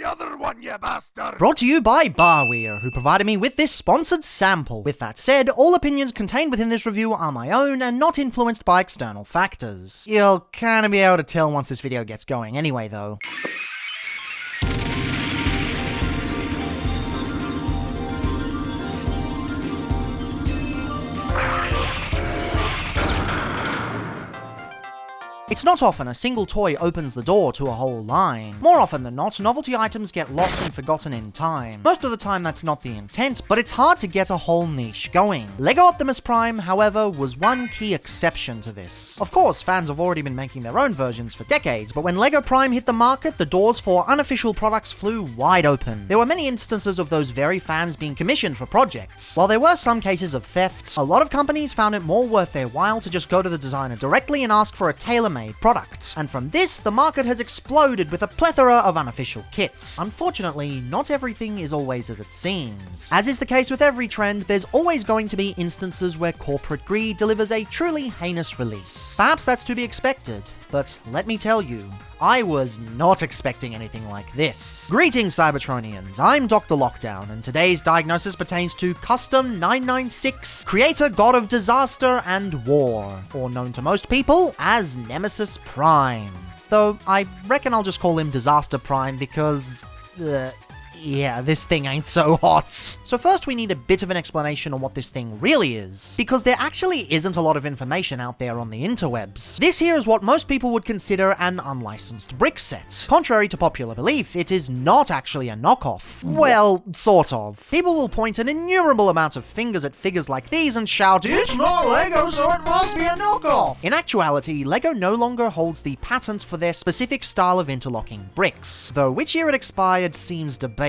other one, you bastard! Brought to you by Barweer, who provided me with this sponsored sample. With that said, all opinions contained within this review are my own and not influenced by external factors. You'll kinda be able to tell once this video gets going anyway, though. It's not often a single toy opens the door to a whole line. More often than not, novelty items get lost and forgotten in time. Most of the time that's not the intent, but it's hard to get a whole niche going. LEGO Optimus Prime, however, was one key exception to this. Of course, fans have already been making their own versions for decades, but when LEGO Prime hit the market, the doors for unofficial products flew wide open. There were many instances of those very fans being commissioned for projects. While there were some cases of theft, a lot of companies found it more worth their while to just go to the designer directly and ask for a tailor-made product. And from this, the market has exploded with a plethora of unofficial kits. Unfortunately, not everything is always as it seems. As is the case with every trend, there's always going to be instances where corporate greed delivers a truly heinous release. Perhaps that's to be expected, but let me tell you, I was not expecting anything like this. Greetings, Cybertronians, I'm DrLockdown, and today's diagnosis pertains to Custom 996, creator god of disaster and war, or known to most people as Nemesis Prime. Though, I reckon I'll just call him Disaster Prime because, yeah, this thing ain't so hot. So first we need a bit of an explanation on what this thing really is, because there actually isn't a lot of information out there on the interwebs. This here is what most people would consider an unlicensed brick set. Contrary to popular belief, it is not actually a knockoff. Well, sort of. People will point an innumerable amount of fingers at figures like these and shout, "It's not LEGO, so it must be a knockoff!" In actuality, LEGO no longer holds the patent for their specific style of interlocking bricks, though which year it expired seems debatable.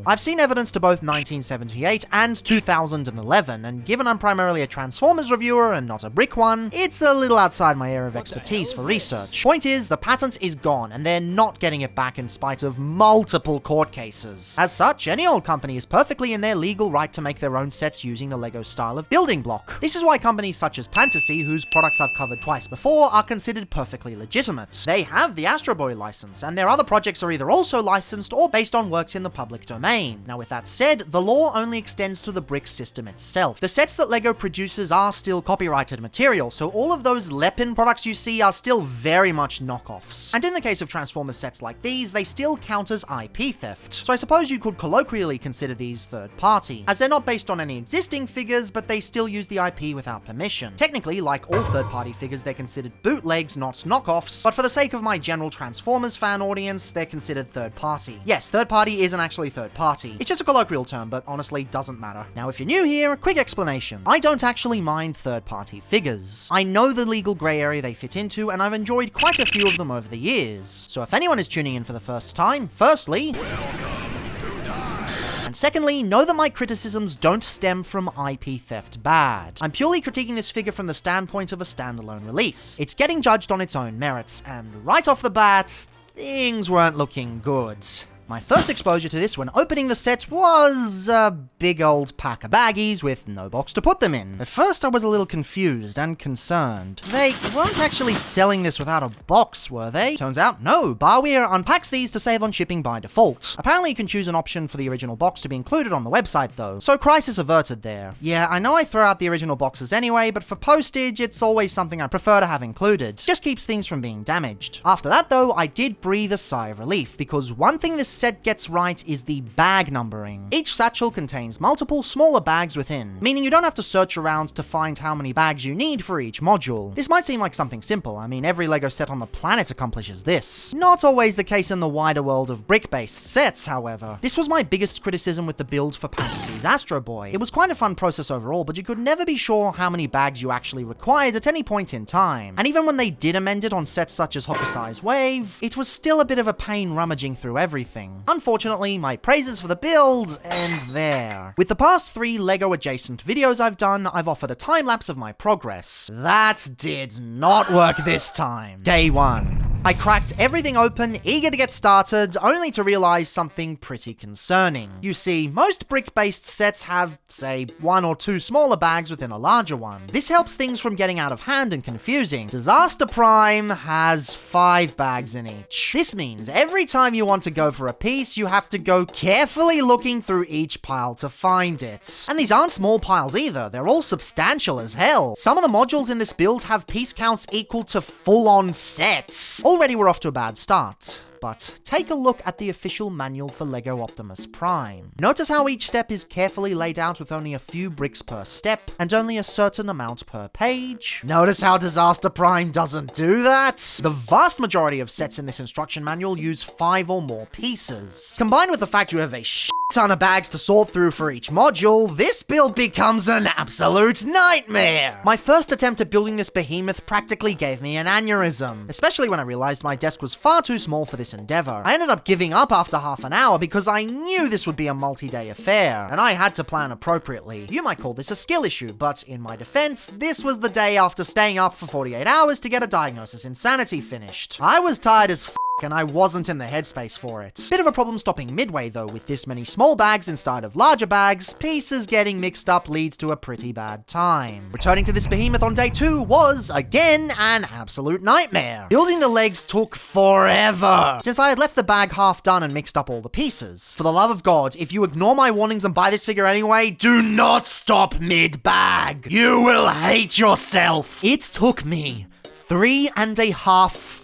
I've seen evidence to both 1978 and 2011, and given I'm primarily a Transformers reviewer and not a brick one, it's a little outside my area of expertise for research. Point is, the patent is gone, and they're not getting it back in spite of multiple court cases. As such, any old company is perfectly in their legal right to make their own sets using the LEGO style of building block. This is why companies such as Fantasy, whose products I've covered twice before, are considered perfectly legitimate. They have the Astro Boy license, and their other projects are either also licensed or based on works in the public domain. Now with that said, the law only extends to the brick system itself. The sets that LEGO produces are still copyrighted material, so all of those Lepin products you see are still very much knockoffs. And in the case of Transformers sets like these, they still count as IP theft. So I suppose you could colloquially consider these third party, as they're not based on any existing figures, but they still use the IP without permission. Technically, like all third party figures, they're considered bootlegs, not knockoffs, but for the sake of my general Transformers fan audience, they're considered third party. Yes, third party isn't actually third party. It's just a colloquial term, but honestly doesn't matter. Now if you're new here, a quick explanation. I don't actually mind third party figures. I know the legal grey area they fit into, and I've enjoyed quite a few of them over the years. So if anyone is tuning in for the first time, firstly, welcome to die. And secondly, know that my criticisms don't stem from IP theft bad. I'm purely critiquing this figure from the standpoint of a standalone release. It's getting judged on its own merits, and right off the bat, things weren't looking good. My first exposure to this when opening the set was a big old pack of baggies with no box to put them in. At first I was a little confused and concerned. They weren't actually selling this without a box, were they? Turns out, no. Barweer unpacks these to save on shipping by default. Apparently you can choose an option for the original box to be included on the website though, so crisis averted there. Yeah, I know I throw out the original boxes anyway, but for postage it's always something I prefer to have included. Just keeps things from being damaged. After that though, I did breathe a sigh of relief, because one thing this set gets right is the bag numbering. Each satchel contains multiple smaller bags within, meaning you don't have to search around to find how many bags you need for each module. This might seem like something simple, I mean every LEGO set on the planet accomplishes this. Not always the case in the wider world of brick-based sets, however. This was my biggest criticism with the build for Fantasy's Astro Boy. It was quite a fun process overall, but you could never be sure how many bags you actually required at any point in time. And even when they did amend it on sets such as Hokusai's Wave, it was still a bit of a pain rummaging through everything. Unfortunately, my praises for the build end there. With the past 3 LEGO adjacent videos I've done, I've offered a time lapse of my progress. That did not work this time. Day 1. I cracked everything open, eager to get started, only to realize something pretty concerning. You see, most brick-based sets have, say, 1 or 2 smaller bags within a larger one. This helps things from getting out of hand and confusing. Disaster Prime has 5 bags in each. This means every time you want to go for a piece, you have to go carefully looking through each pile to find it. And these aren't small piles either, they're all substantial as hell. Some of the modules in this build have piece counts equal to full-on sets. Already we're off to a bad start. But take a look at the official manual for LEGO Optimus Prime. Notice how each step is carefully laid out with only a few bricks per step, and only a certain amount per page. Notice how Disaster Prime doesn't do that? The vast majority of sets in this instruction manual use 5 or more pieces. Combined with the fact you have a ton of bags to sort through for each module, this build becomes an absolute nightmare! My first attempt at building this behemoth practically gave me an aneurysm, especially when I realized my desk was far too small for this endeavor. I ended up giving up after half an hour because I knew this would be a multi-day affair, and I had to plan appropriately. You might call this a skill issue, but in my defense, this was the day after staying up for 48 hours to get a Diagnosis Insanity finished. I was tired as and I wasn't in the headspace for it. Bit of a problem stopping midway though. With this many small bags inside of larger bags, pieces getting mixed up leads to a pretty bad time. Returning to this behemoth on day 2 was, again, an absolute nightmare. Building the legs took forever, since I had left the bag half done and mixed up all the pieces. For the love of God, if you ignore my warnings and buy this figure anyway, do not stop mid-bag. You will hate yourself. It took me 3.5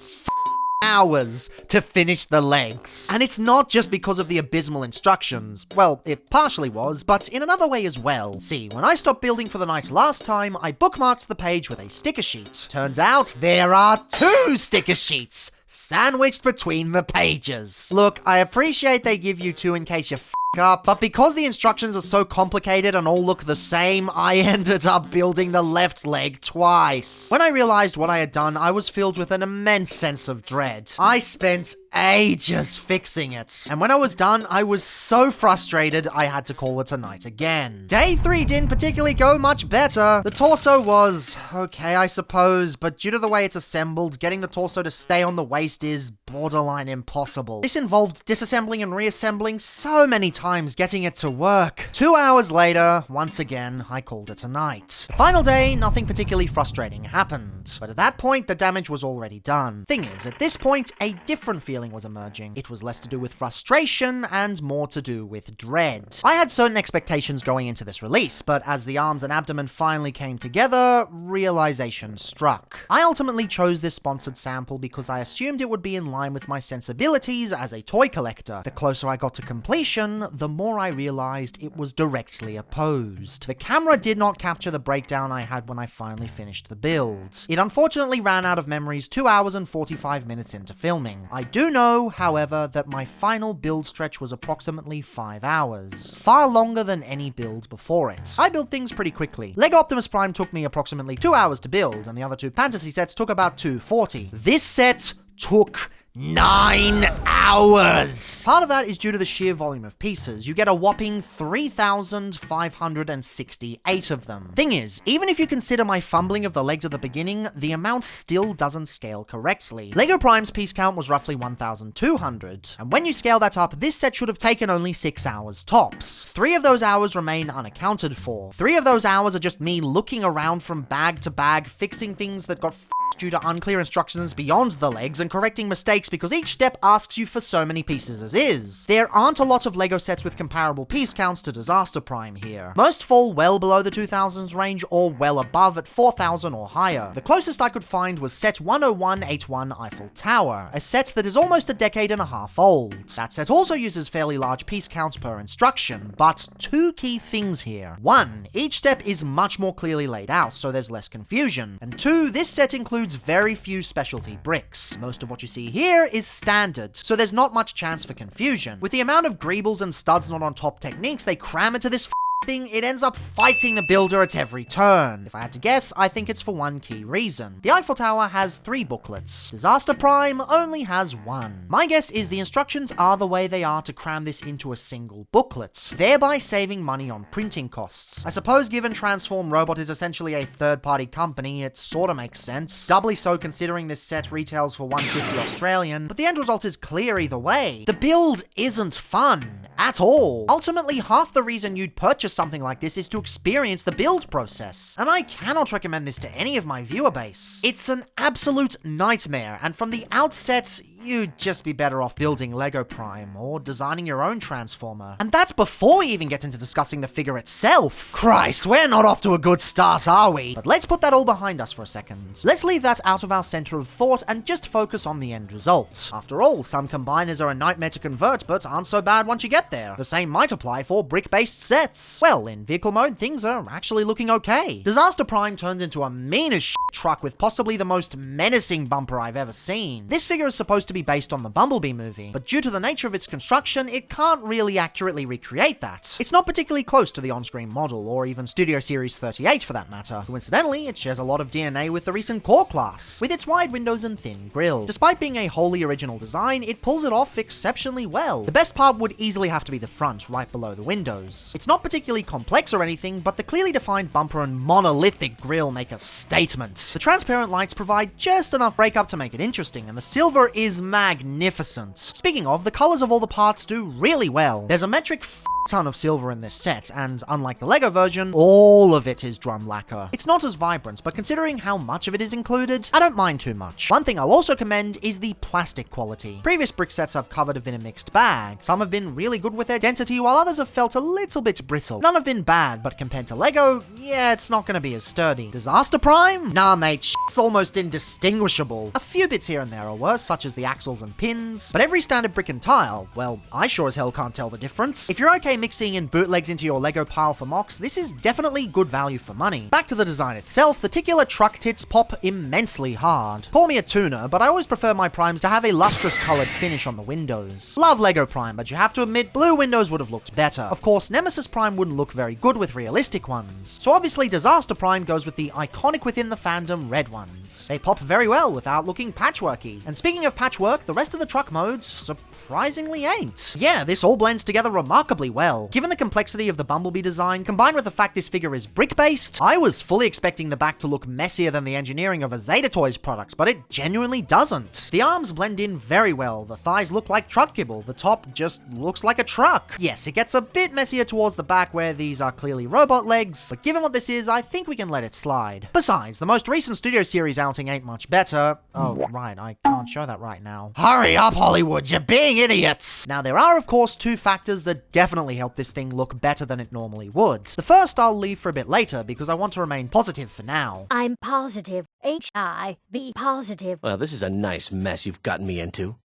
hours to finish the legs. And it's not just because of the abysmal instructions. Well, it partially was, but in another way as well. See, when I stopped building for the night last time, I bookmarked the page with a sticker sheet. Turns out there are 2 sticker sheets sandwiched between the pages. Look, I appreciate they give you 2 in case you up, but because the instructions are so complicated and all look the same, I ended up building the left leg twice. When I realized what I had done, I was filled with an immense sense of dread. I spent ages fixing it, and when I was done, I was so frustrated I had to call it a night again. Day 3 didn't particularly go much better. The torso was okay, I suppose, but due to the way it's assembled, getting the torso to stay on the waist is borderline impossible. This involved disassembling and reassembling so many times getting it to work. 2 hours later, once again, I called it a night. The final day, nothing particularly frustrating happened, but at that point, the damage was already done. Thing is, at this point, a different feeling was emerging. It was less to do with frustration and more to do with dread. I had certain expectations going into this release, but as the arms and abdomen finally came together, realization struck. I ultimately chose this sponsored sample because I assumed it would be in line with my sensibilities as a toy collector. The closer I got to completion, the more I realized it was directly opposed. The camera did not capture the breakdown I had when I finally finished the build. It unfortunately ran out of memories 2 hours and 45 minutes into filming. I do know, however, that my final build stretch was approximately 5 hours. Far longer than any build before it. I built things pretty quickly. LEGO Optimus Prime took me approximately 2 hours to build, and the other 2 fantasy sets took about 240. This set took 9 hours! Part of that is due to the sheer volume of pieces. You get a whopping 3,568 of them. Thing is, even if you consider my fumbling of the legs at the beginning, the amount still doesn't scale correctly. LEGO Prime's piece count was roughly 1,200, and when you scale that up, this set should have taken only 6 hours tops. 3 of those hours remain unaccounted for. 3 of those hours are just me looking around from bag to bag, fixing things that got due to unclear instructions beyond the legs and correcting mistakes because each step asks you for so many pieces as is. There aren't a lot of LEGO sets with comparable piece counts to Disaster Prime here. Most fall well below the 2000s range or well above at 4000 or higher. The closest I could find was set 10181 Eiffel Tower, a set that is almost a decade and a half old. That set also uses fairly large piece counts per instruction, but 2 key things here. 1, each step is much more clearly laid out, so there's less confusion. And 2, this set includes very few specialty bricks. Most of what you see here is standard, so there's not much chance for confusion. With the amount of greebles and studs not on top techniques they cram into this thing, it ends up fighting the builder at every turn. If I had to guess, I think it's for one key reason. The Eiffel Tower has 3 booklets. Disaster Prime only has 1. My guess is the instructions are the way they are to cram this into a single booklet, thereby saving money on printing costs. I suppose given Transform Robot is essentially a third-party company, it sorta makes sense. Doubly so considering this set retails for $150 Australian, but the end result is clear either way. The build isn't fun at all. Ultimately, half the reason you'd purchase something like this is to experience the build process, and I cannot recommend this to any of my viewer base. It's an absolute nightmare, and from the outset, you'd just be better off building Lego Prime or designing your own Transformer. And that's before we even get into discussing the figure itself. Christ, we're not off to a good start, are we? But let's put that all behind us for a second. Let's leave that out of our center of thought and just focus on the end result. After all, some combiners are a nightmare to convert, but aren't so bad once you get there. The same might apply for brick-based sets. Well, in vehicle mode, things are actually looking okay. Disaster Prime turns into a mean as shit truck with possibly the most menacing bumper I've ever seen. This figure is supposed to be based on the Bumblebee movie, but due to the nature of its construction, it can't really accurately recreate that. It's not particularly close to the on-screen model, or even Studio Series 38 for that matter. Coincidentally, it shares a lot of DNA with the recent Core class, with its wide windows and thin grille. Despite being a wholly original design, it pulls it off exceptionally well. The best part would easily have to be the front, right below the windows. It's not particularly complex or anything, but the clearly defined bumper and monolithic grille make a statement. The transparent lights provide just enough breakup to make it interesting, and the silver is magnificent. Speaking of, the colors of all the parts do really well. There's a metric ton of silver in this set, and unlike the Lego version, all of it is drum lacquer. It's not as vibrant, but considering how much of it is included, I don't mind too much. One thing I'll also commend is the plastic quality. Previous brick sets I've covered have been a mixed bag. Some have been really good with their density, while others have felt a little bit brittle. None have been bad, but compared to Lego, yeah, it's not gonna be as sturdy. Disaster Prime? Nah mate, shit's almost indistinguishable. A few bits here and there are worse, such as the axles and pins, but every standard brick and tile, well, I sure as hell can't tell the difference. If you're okay mixing in bootlegs into your Lego pile for mocks, this is definitely good value for money. Back to the design itself, the titular truck tits pop immensely hard. Call me a tuner, but I always prefer my primes to have a lustrous colored finish on the windows. Love Lego Prime, but you have to admit, blue windows would have looked better. Of course, Nemesis Prime wouldn't look very good with realistic ones. So obviously Disaster Prime goes with the iconic within the fandom red ones. They pop very well without looking patchworky. And speaking of patchwork, the rest of the truck modes surprisingly ain't. Yeah, this all blends together remarkably well. Given the complexity of the Bumblebee design, combined with the fact this figure is brick-based, I was fully expecting the back to look messier than the engineering of a Zeta Toys product, but it genuinely doesn't. The arms blend in very well, the thighs look like truck kibble, the top just looks like a truck. Yes, it gets a bit messier towards the back where these are clearly robot legs, but given what this is, I think we can let it slide. Besides, the most recent Studio Series outing ain't much better. Oh, right, I can't show that right now. Hurry up, Hollywood, you're being idiots! Now, there are, of course, 2 factors that definitely help this thing look better than it normally would. The first I'll leave for a bit later because I want to remain positive for now. I'm positive. HIV positive. Well, this is a nice mess you've gotten me into.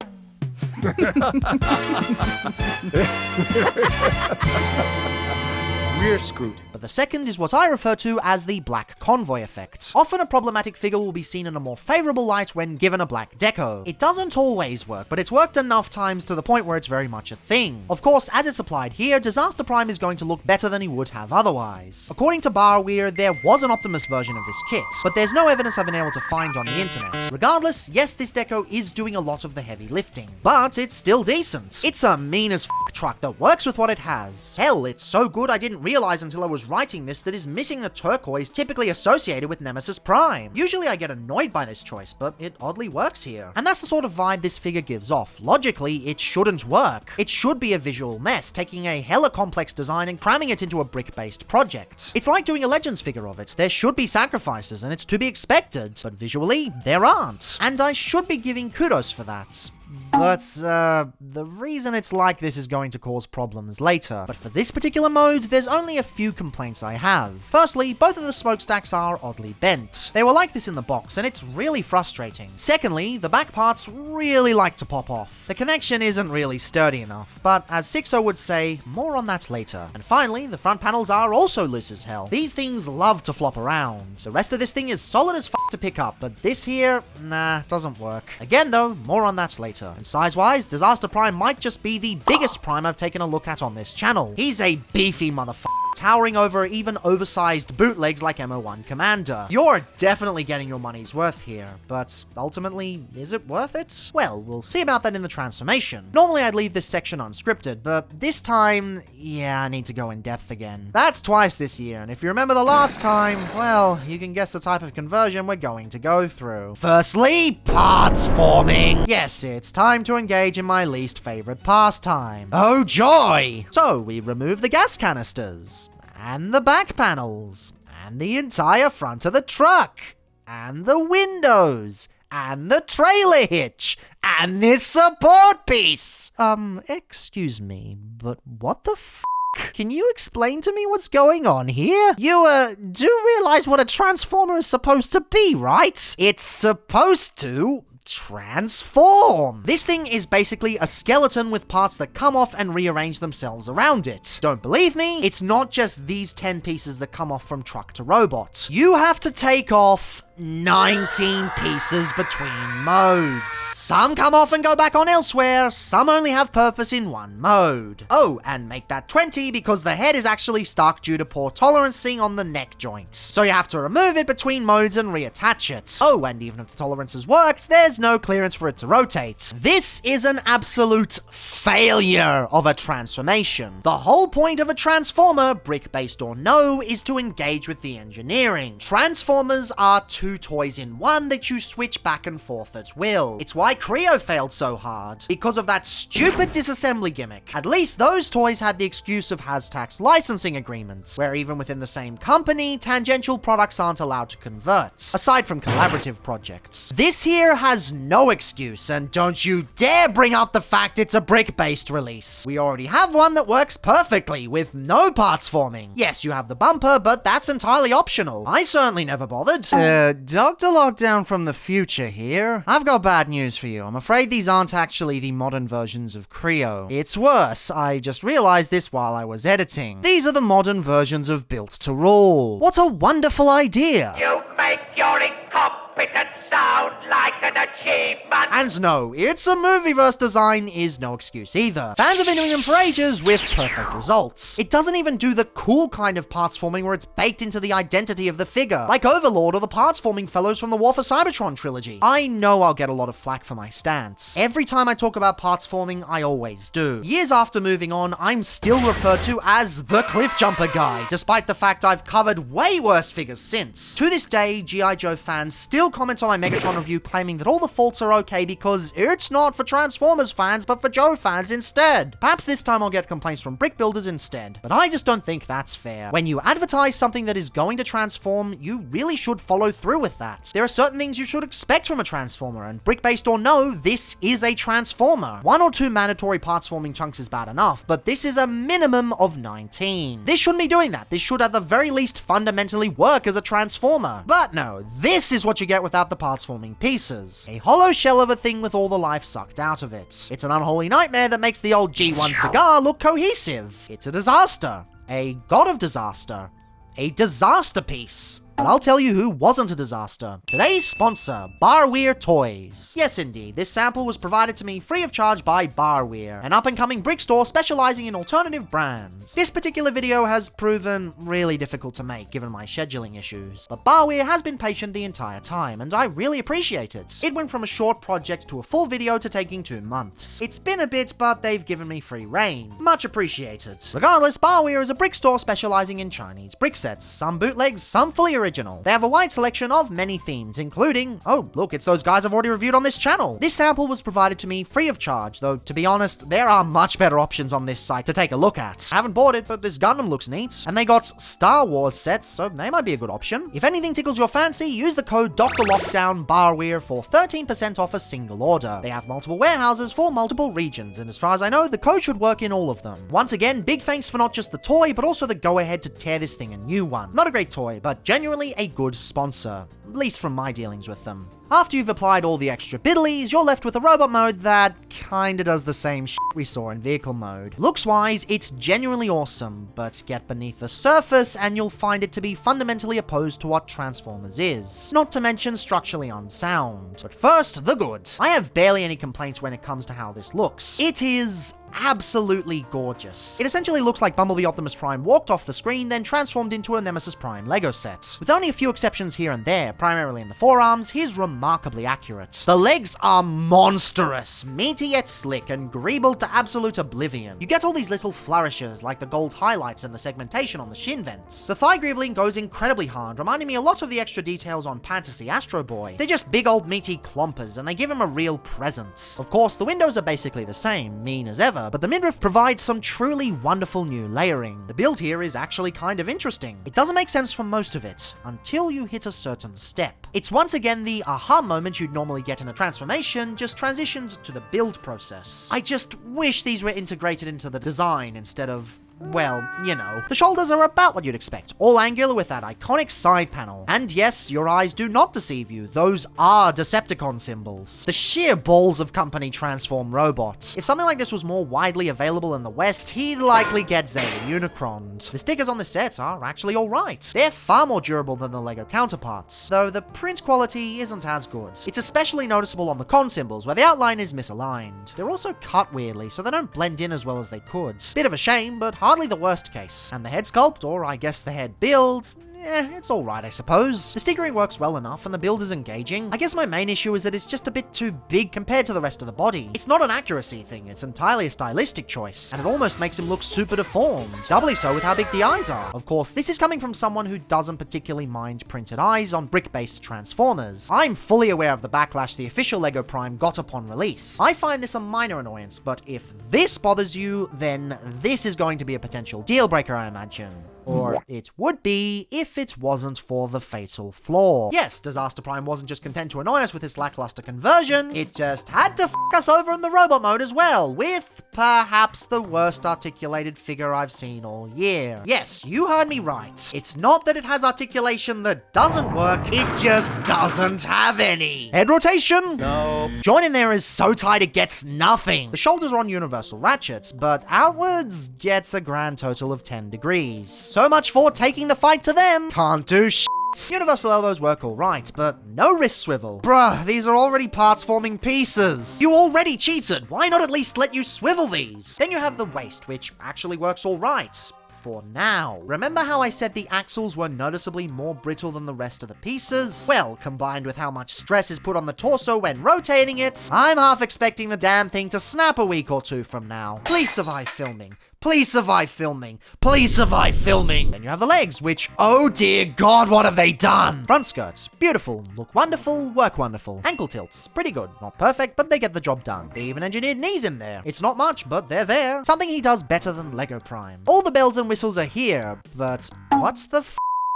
We're screwed. But the second is what I refer to as the black convoy effect. Often a problematic figure will be seen in a more favorable light when given a black deco. It doesn't always work, but it's worked enough times to the point where it's very much a thing. Of course, as it's applied here, Disaster Prime is going to look better than he would have otherwise. According to barweer, there was an Optimus version of this kit, but there's no evidence I've been able to find on the internet. Regardless, yes, this deco is doing a lot of the heavy lifting, but it's still decent. It's a mean as f truck that works with what it has. Hell, it's so good I didn't realize until I was writing this that is missing the turquoise typically associated with Nemesis Prime. Usually I get annoyed by this choice, but it oddly works here. And that's the sort of vibe this figure gives off. Logically, it shouldn't work. It should be a visual mess, taking a hella complex design and cramming it into a brick-based project. It's like doing a Legends figure of it. There should be sacrifices, and it's to be expected, but visually, there aren't. And I should be giving kudos for that. But, the reason it's like this is going to cause problems later. But for this particular mode, there's only a few complaints I have. Firstly, both of the smokestacks are oddly bent. They were like this in the box, and it's really frustrating. Secondly, the back parts really like to pop off. The connection isn't really sturdy enough, but as Sixo would say, more on that later. And finally, the front panels are also loose as hell. These things love to flop around. The rest of this thing is solid as f to pick up, but this here, nah, doesn't work. Again though, more on that later. And size-wise, Disaster Prime might just be the biggest Prime I've taken a look at on this channel. He's a beefy motherfucker, towering over even oversized bootlegs like MO1 Commander. You're definitely getting your money's worth here, but ultimately, is it worth it? Well, we'll see about that in the transformation. Normally I'd leave this section unscripted, but this time, yeah, I need to go in depth again. That's twice this year, and if you remember the last time, well, you can guess the type of conversion we're going to go through. Firstly, parts forming. Yes, it's time to engage in my least favorite pastime. Oh joy! So, we remove the gas canisters, and the back panels, and the entire front of the truck, and the windows, and the trailer hitch, and this support piece. Excuse me, but what the f***? Can you explain to me what's going on here? You, do realize what a transformer is supposed to be, right? It's supposed to transform. This thing is basically a skeleton with parts that come off and rearrange themselves around it. Don't believe me? It's not just these 10 pieces that come off from truck to robot. You have to take off 19 pieces between modes. Some come off and go back on elsewhere, some only have purpose in one mode. Oh, and make that 20 because the head is actually stuck due to poor tolerancing on the neck joints. So you have to remove it between modes and reattach it. Oh, and even if the tolerances worked, there's no clearance for it to rotate. This is an absolute failure of a transformation. The whole point of a transformer, brick-based or no, is to engage with the engineering. Transformers are two toys in one that you switch back and forth at will. It's why Creo failed so hard, because of that stupid disassembly gimmick. At least those toys had the excuse of Hashtag's licensing agreements, where even within the same company, tangential products aren't allowed to convert, aside from collaborative projects. This here has no excuse, and don't you dare bring up the fact it's a brick-based release. We already have one that works perfectly, with no parts forming. Yes, you have the bumper, but that's entirely optional. I certainly never bothered. DrLockdown from the future here. I've got bad news for you. I'm afraid these aren't actually the modern versions of Creo. It's worse. I just realized this while I was editing. These are the modern versions of Built to Rule. What a wonderful idea! You make your incompetent sound like an achievement. And no, It's a Movieverse design is no excuse either. Fans have been doing them for ages with perfect results. It doesn't even do the cool kind of parts forming where it's baked into the identity of the figure, like Overlord or the parts forming fellows from the War for Cybertron trilogy. I know I'll get a lot of flack for my stance. Every time I talk about parts forming, I always do. Years after moving on, I'm still referred to as the cliff jumper guy, despite the fact I've covered way worse figures since. To this day, G.I. Joe fans still comment on my Megatron review claiming that all the faults are okay because it's not for Transformers fans but for Joe fans instead. Perhaps this time I'll get complaints from brick builders instead, but I just don't think that's fair. When you advertise something that is going to transform, you really should follow through with that. There are certain things you should expect from a Transformer, and brick-based or no, this is a Transformer. 1 or 2 mandatory parts forming chunks is bad enough, but this is a minimum of 19. This shouldn't be doing that. This should at the very least fundamentally work as a Transformer. But no, this is what you get without the parts forming pieces. A hollow shell of a thing with all the life sucked out of it. It's an unholy nightmare that makes the old G1 cigar look cohesive. It's a disaster. A god of disaster. A disaster piece. But I'll tell you who wasn't a disaster. Today's sponsor, barweer Toys. Yes, indeed, this sample was provided to me free of charge by barweer, an up-and-coming brick store specializing in alternative brands. This particular video has proven really difficult to make given my scheduling issues, but barweer has been patient the entire time, and I really appreciate it. It went from a short project to a full video to taking 2 months. It's been a bit, but they've given me free reign. Much appreciated. Regardless, barweer is a brick store specializing in Chinese brick sets, some bootlegs, some fully original. They have a wide selection of many themes, including, oh, look, it's those guys I've already reviewed on this channel. This sample was provided to me free of charge, though, to be honest, there are much better options on this site to take a look at. I haven't bought it, but this Gundam looks neat, and they got Star Wars sets, so they might be a good option. If anything tickles your fancy, use the code DrLockdown barweer for 13% off a single order. They have multiple warehouses for multiple regions, and as far as I know, the code should work in all of them. Once again, big thanks for not just the toy, but also the go-ahead to tear this thing a new one. Not a great toy, but genuinely a good sponsor, at least from my dealings with them. After you've applied all the extra biddlies, you're left with a robot mode that kinda does the same shit we saw in vehicle mode. Looks-wise, it's genuinely awesome, but get beneath the surface and you'll find it to be fundamentally opposed to what Transformers is. Not to mention structurally unsound. But first, the good. I have barely any complaints when it comes to how this looks. It is absolutely gorgeous. It essentially looks like Bumblebee Optimus Prime walked off the screen, then transformed into a Nemesis Prime Lego set. With only a few exceptions here and there, primarily in the forearms, he's remarkably accurate. The legs are monstrous, meaty yet slick, and greebled to absolute oblivion. You get all these little flourishes, like the gold highlights and the segmentation on the shin vents. The thigh greebling goes incredibly hard, reminding me a lot of the extra details on Fantasy Astro Boy. They're just big old meaty clompers, and they give him a real presence. Of course, the windows are basically the same, mean as ever, but the midriff provides some truly wonderful new layering. The build here is actually kind of interesting. It doesn't make sense for most of it, until you hit a certain step. It's once again the aha moment you'd normally get in a transformation, just transitioned to the build process. I just wish these were integrated into the design instead of, well, you know. The shoulders are about what you'd expect, all angular with that iconic side panel. And yes, your eyes do not deceive you, those are Decepticon symbols. The sheer balls of company transform robots. If something like this was more widely available in the West, he'd likely get Zeta Unicroned. The stickers on the set are actually alright. They're far more durable than the LEGO counterparts, though the print quality isn't as good. It's especially noticeable on the con symbols, where the outline is misaligned. They're also cut weirdly, so they don't blend in as well as they could. Bit of a shame, but hardly the worst case. And the head sculpt, or I guess the head build, it's alright I suppose. The stickering works well enough and the build is engaging. I guess my main issue is that it's just a bit too big compared to the rest of the body. It's not an accuracy thing, it's entirely a stylistic choice, and it almost makes him look super deformed. Doubly so with how big the eyes are. Of course, this is coming from someone who doesn't particularly mind printed eyes on brick-based Transformers. I'm fully aware of the backlash the official LEGO Prime got upon release. I find this a minor annoyance, but if this bothers you, then this is going to be a potential deal breaker, I imagine. Or it would be if it wasn't for the fatal flaw. Yes, Disaster Prime wasn't just content to annoy us with his lackluster conversion, it just had to f*** us over in the robot mode as well, with perhaps the worst articulated figure I've seen all year. Yes, you heard me right. It's not that it has articulation that doesn't work, it just doesn't have any. Head rotation? No. Joint in there is so tight it gets nothing. The shoulders are on universal ratchets, but outwards gets a grand total of 10 degrees. So much for taking the fight to them. Can't do shit. Universal elbows work alright, but no wrist swivel. Bruh, these are already parts forming pieces. You already cheated. Why not at least let you swivel these? Then you have the waist, which actually works alright. For now. Remember how I said the axles were noticeably more brittle than the rest of the pieces? Well, combined with how much stress is put on the torso when rotating it, I'm half expecting the damn thing to snap a week or two from now. Please survive filming. Please survive filming. Please survive filming. Then you have the legs, which, oh dear God, what have they done? Front skirts, beautiful, look wonderful, work wonderful. Ankle tilts, pretty good, not perfect, but they get the job done. They even engineered knees in there. It's not much, but they're there. Something he does better than LEGO Prime. All the bells and whistles are here, but what's the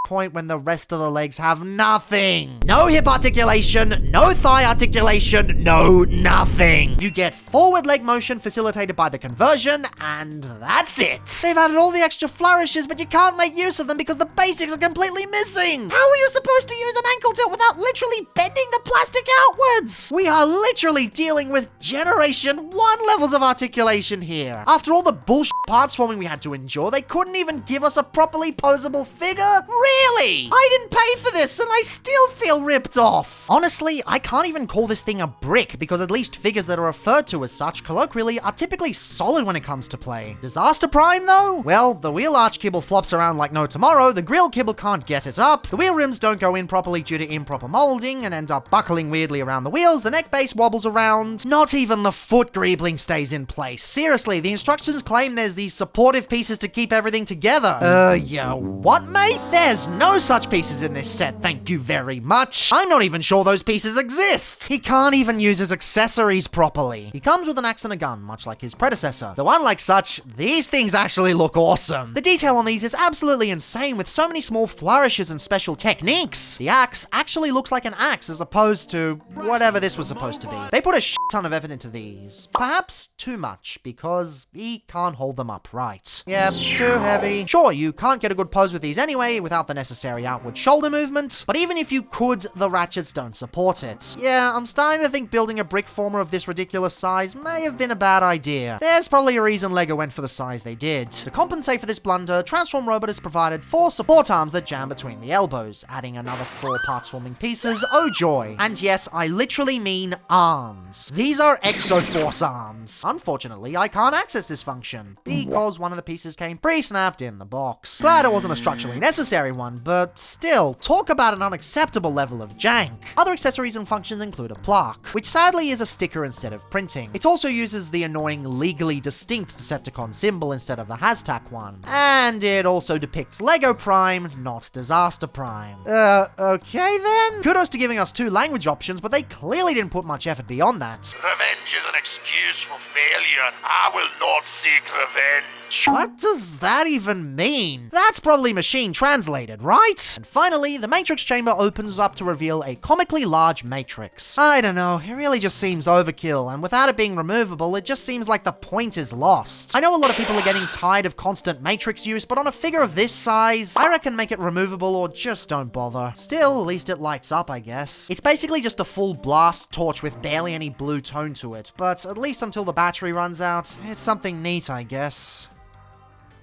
point when the rest of the legs have nothing? No hip articulation, no thigh articulation, no nothing. You get forward leg motion facilitated by the conversion, and that's it. They've added all the extra flourishes, but you can't make use of them because the basics are completely missing. How are you supposed to use an ankle tilt without literally bending the plastic outwards? We are literally dealing with Generation 1 levels of articulation here. After all the bullshit parts forming we had to endure, they couldn't even give us a properly posable figure? Really? I didn't pay for this and I still feel ripped off. Honestly, I can't even call this thing a brick because at least figures that are referred to as such colloquially are typically solid when it comes to play. Disaster Prime though? Well, the wheel arch kibble flops around like no tomorrow, the grill kibble can't get it up, the wheel rims don't go in properly due to improper molding and end up buckling weirdly around the wheels, the neck base wobbles around, not even the foot greebling stays in place. Seriously, the instructions claim there's these supportive pieces to keep everything together. Yeah, what mate? There's no such pieces in this set, thank you very much. I'm not even sure those pieces exist. He can't even use his accessories properly. He comes with an axe and a gun, much like his predecessor. Though unlike such, these things actually look awesome. The detail on these is absolutely insane with so many small flourishes and special techniques. The axe actually looks like an axe as opposed to whatever this was supposed to be. They put a shit ton of effort into these. Perhaps too much, because he can't hold them upright. Yep, too heavy. Sure, you can't get a good pose with these anyway without the necessary outward shoulder movement, but even if you could, the ratchets don't support it. Yeah, I'm starting to think building a brick former of this ridiculous size may have been a bad idea. There's probably a reason LEGO went for the size they did. To compensate for this blunder, Transform Robot has provided 4 support arms that jam between the elbows, adding another 4 parts-forming pieces. Oh joy. And yes, I literally mean arms. These are Exoforce arms. Unfortunately, I can't access this function, because one of the pieces came pre-snapped in the box. Glad it wasn't a structurally necessary one, but still, talk about an unacceptable level of jank. Other accessories and functions include a plaque, which sadly is a sticker instead of printing. It also uses the annoying legally distinct Decepticon symbol instead of the hashtag one. And it also depicts LEGO Prime, not Disaster Prime. Okay then? Kudos to giving us 2 language options, but they clearly didn't put much effort beyond that. Revenge is an excuse for failure. I will not seek revenge. What does that even mean? That's probably machine translated, right? And finally, the Matrix Chamber opens up to reveal a comically large Matrix. I don't know, it really just seems overkill, and without it being removable, it just seems like the point is lost. I know a lot of people are getting tired of constant Matrix use, but on a figure of this size, I reckon make it removable or just don't bother. Still, at least it lights up, I guess. It's basically just a full blast torch with barely any blue tone to it, but at least until the battery runs out, it's something neat, I guess.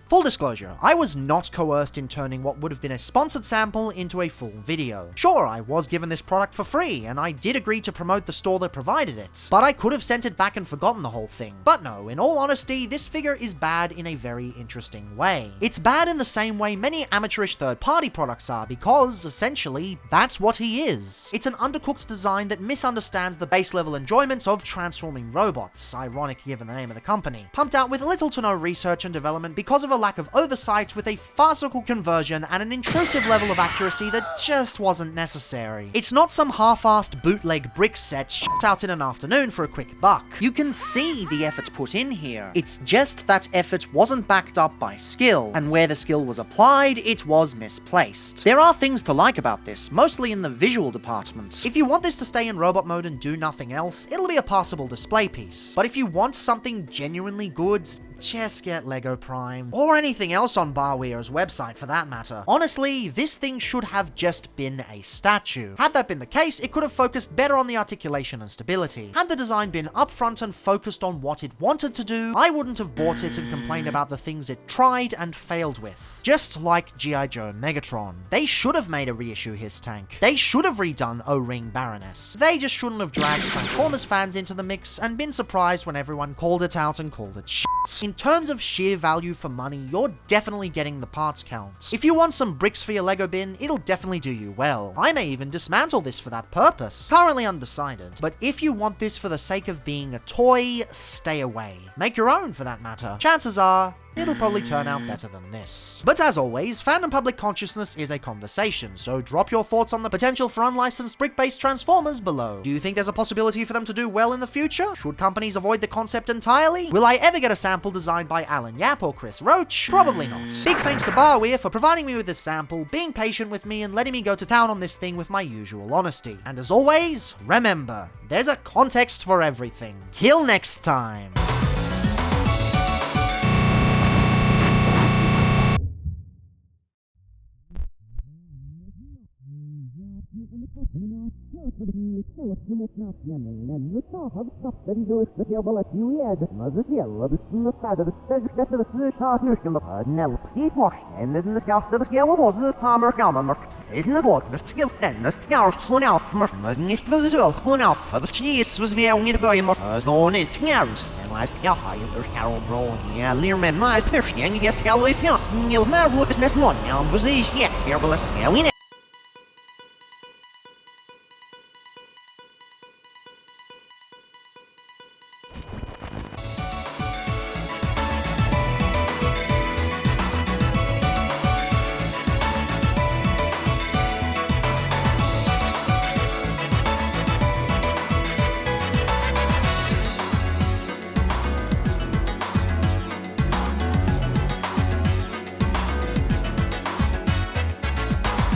Full disclosure, I was not coerced in turning what would have been a sponsored sample into a full video. Sure, I was given this product for free, and I did agree to promote the store that provided it, but I could have sent it back and forgotten the whole thing. But no, in all honesty, this figure is bad in a very interesting way. It's bad in the same way many amateurish third-party products are, because, essentially, that's what he is. It's an undercooked design that misunderstands the base-level enjoyments of transforming robots, ironic given the name of the company, pumped out with little to no research and development because of a lack of oversight, with a farcical conversion and an intrusive level of accuracy that just wasn't necessary. It's not some half-assed bootleg brick set shipped out in an afternoon for a quick buck. You can see the effort put in here. It's just that effort wasn't backed up by skill, and where the skill was applied, it was misplaced. There are things to like about this, mostly in the visual department. If you want this to stay in robot mode and do nothing else, it'll be a passable display piece. But if you want something genuinely good, just get LEGO Prime. Or anything else on barweer's website for that matter. Honestly, this thing should have just been a statue. Had that been the case, it could have focused better on the articulation and stability. Had the design been upfront and focused on what it wanted to do, I wouldn't have bought it and complained about the things it tried and failed with. Just like G.I. Joe Megatron. They should have made a reissue his tank. They should have redone O-Ring Baroness. They just shouldn't have dragged Transformers fans into the mix and been surprised when everyone called it out and called it shit. In terms of sheer value for money, you're definitely getting the parts count. If you want some bricks for your LEGO bin, it'll definitely do you well. I may even dismantle this for that purpose. Currently undecided. But if you want this for the sake of being a toy, stay away. Make your own for that matter. Chances are, it'll probably turn out better than this. But as always, fan and public consciousness is a conversation, so drop your thoughts on the potential for unlicensed brick-based Transformers below. Do you think there's a possibility for them to do well in the future? Should companies avoid the concept entirely? Will I ever get a sample designed by Alan Yap or Chris Roach? Probably not. Big thanks to barweer for providing me with this sample, being patient with me, and letting me go to town on this thing with my usual honesty. And as always, remember, there's a context for everything. Till next time.